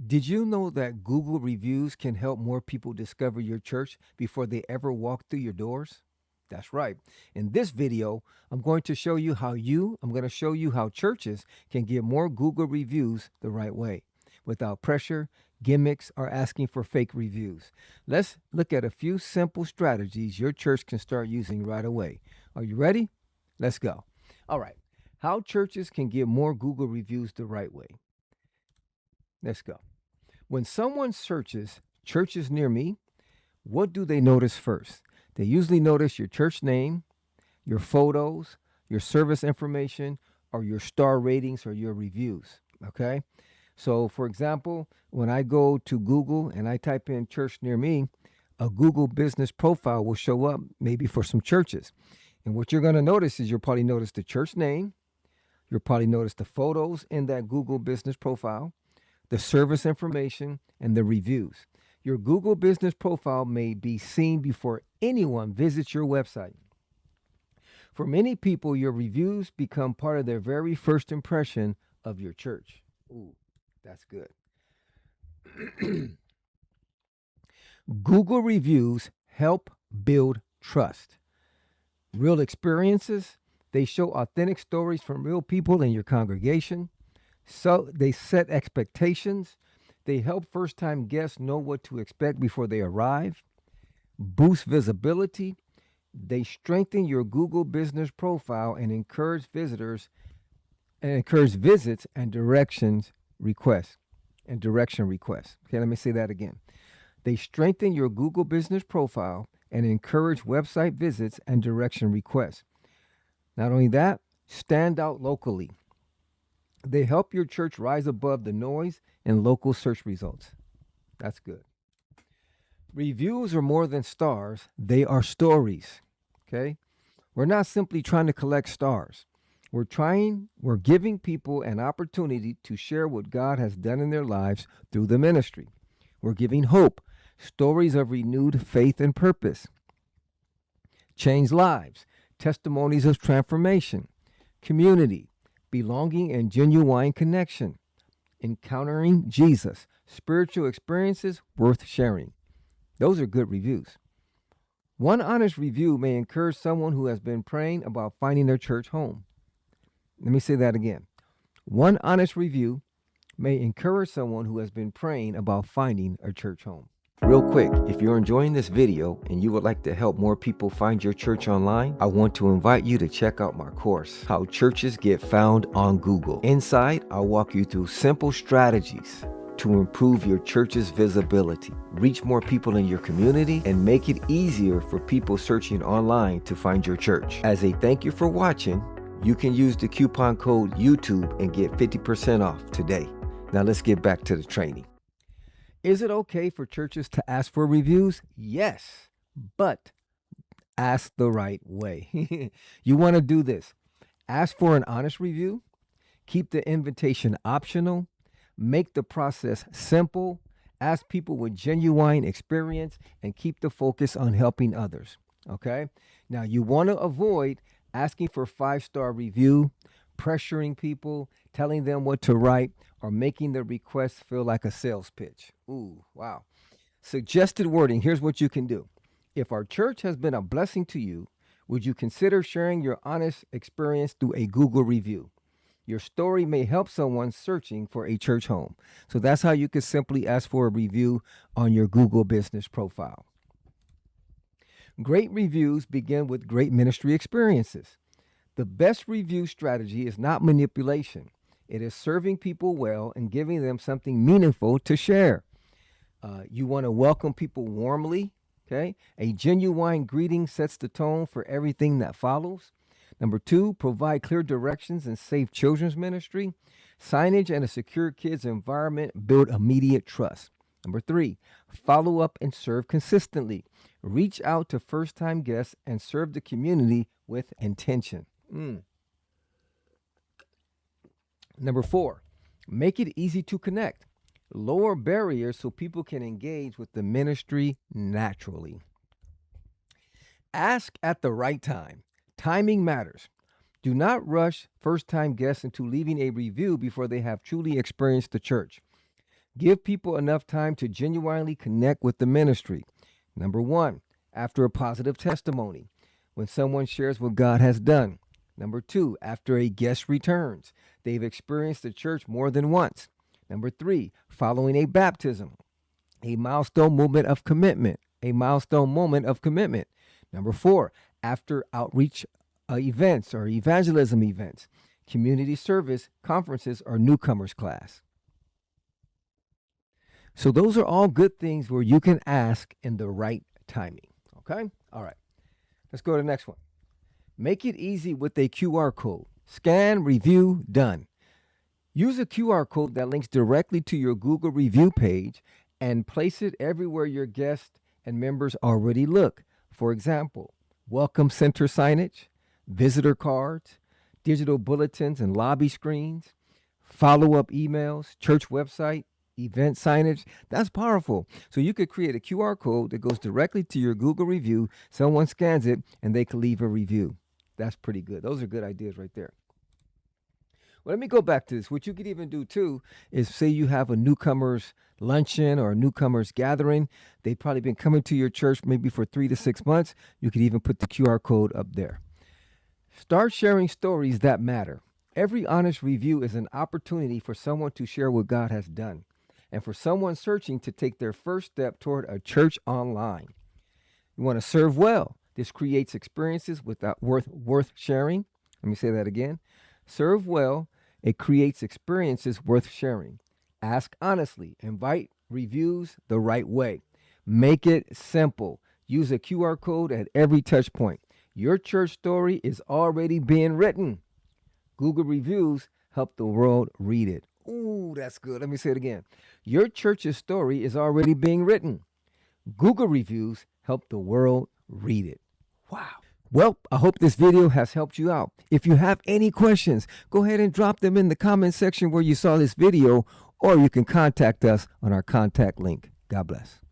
Did you know that Google reviews can help more people discover your church before they ever walk through your doors? That's right. In this video, I'm going to show you how churches can get more Google reviews the right way without pressure, gimmicks, or asking for fake reviews. Let's look at a few simple strategies your church can start using right away. Are you ready? Let's go. All right. How churches can get more Google reviews the right way. Let's go. When someone searches churches near me, what do they notice first? They usually notice your church name, your photos, your service information, or your star ratings or your reviews. Okay. So, for example, when I go to Google and I type in church near me, a Google business profile will show up maybe for some churches. And what you're going to notice is you'll probably notice the church name. You'll probably notice the photos in that Google business profile, the service information, and the reviews. Your Google business profile may be seen before anyone visits your website. For many people, your reviews become part of their very first impression of your church. Ooh, that's good. Google reviews help build trust. Real experiences, they show authentic stories from real people in your congregation. So they set expectations. They help first time guests know what to expect before they arrive. Boost visibility. They strengthen your Google business profile and encourage visits and direction requests. Okay, let me say that again. They strengthen your Google business profile and encourage website visits and direction requests. Not only that, stand out locally. They help your church rise above the noise in local search results. That's good. Reviews are more than stars, they are stories. Okay? We're not simply trying to collect stars. We're giving people an opportunity to share what God has done in their lives through the ministry. We're giving hope, stories of renewed faith and purpose, changed lives, testimonies of transformation, community, belonging and genuine connection, encountering Jesus, spiritual experiences worth sharing. Those are good reviews. One honest review may encourage someone who has been praying about finding their church home. Let me say that again. One honest review may encourage someone who has been praying about finding a church home. Real quick, if you're enjoying this video and you would like to help more people find your church online, I want to invite you to check out my course, How Churches Get Found on Google. Inside, I'll walk you through simple strategies to improve your church's visibility, reach more people in your community, and make it easier for people searching online to find your church. As a thank you for watching, you can use the coupon code YouTube and get 50% off today. Now let's get back to the training. Is it okay for churches to ask for reviews? Yes, but ask the right way. You want to do this. Ask for an honest review. Keep the invitation optional. Make the process simple. Ask people with genuine experience and keep the focus on helping others. Okay? Now, you want to avoid asking for 5-star review, pressuring people, telling them what to write, or making the request feel like a sales pitch. Ooh, wow. Suggested wording. Here's what you can do. If our church has been a blessing to you, would you consider sharing your honest experience through a Google review? Your story may help someone searching for a church home. So that's how you could simply ask for a review on your Google business profile. Great reviews begin with great ministry experiences. The best review strategy is not manipulation. It is serving people well and giving them something meaningful to share. You want to welcome people warmly. Okay. A genuine greeting sets the tone for everything that follows. Number 2, provide clear directions and safe children's ministry. Signage and a secure kids environment build immediate trust. Number 3, follow up and serve consistently. Reach out to first-time guests and serve the community with intention. Number 4, make it easy to connect. Lower barriers so people can engage with the ministry naturally. Ask at the right time. Timing matters. Do not rush first-time guests into leaving a review before they have truly experienced the church. Give people enough time to genuinely connect with the ministry. Number one, after a positive testimony, when someone shares what God has done. Number two, after a guest returns, they've experienced the church more than once. Number three, following a baptism, a milestone moment of commitment, a milestone moment of commitment. Number four, after outreach events or evangelism events, community service, conferences, or newcomers class. So those are all good things where you can ask in the right timing. Okay? All right. Let's go to the next one. Make it easy with a QR code. Scan, review, done. Use a QR code that links directly to your Google review page and place it everywhere your guests and members already look. For example, welcome center signage, visitor cards, digital bulletins and lobby screens, follow-up emails, church website, event signage. That's powerful. So you could create a QR code that goes directly to your Google review. Someone scans it and they can leave a review. That's pretty good. Those are good ideas right there. Well, let me go back to this. What you could even do too is say you have a newcomers luncheon or a newcomers gathering. They've probably been coming to your church maybe for 3 to 6 months. You could even put the QR code up there. Start sharing stories that matter. Every honest review is an opportunity for someone to share what God has done and for someone searching to take their first step toward a church online. You want to serve well. This creates experiences worth sharing. Let me say that again. Serve well. It creates experiences worth sharing. Ask honestly. Invite reviews the right way. Make it simple. Use a QR code at every touch point. Your church story is already being written. Google reviews help the world read it. Ooh, that's good. Let me say it again. Your church's story is already being written. Google reviews help the world read it. Wow. Well, I hope this video has helped you out. If you have any questions, go ahead and drop them in the comment section where you saw this video, or you can contact us on our contact link. God bless.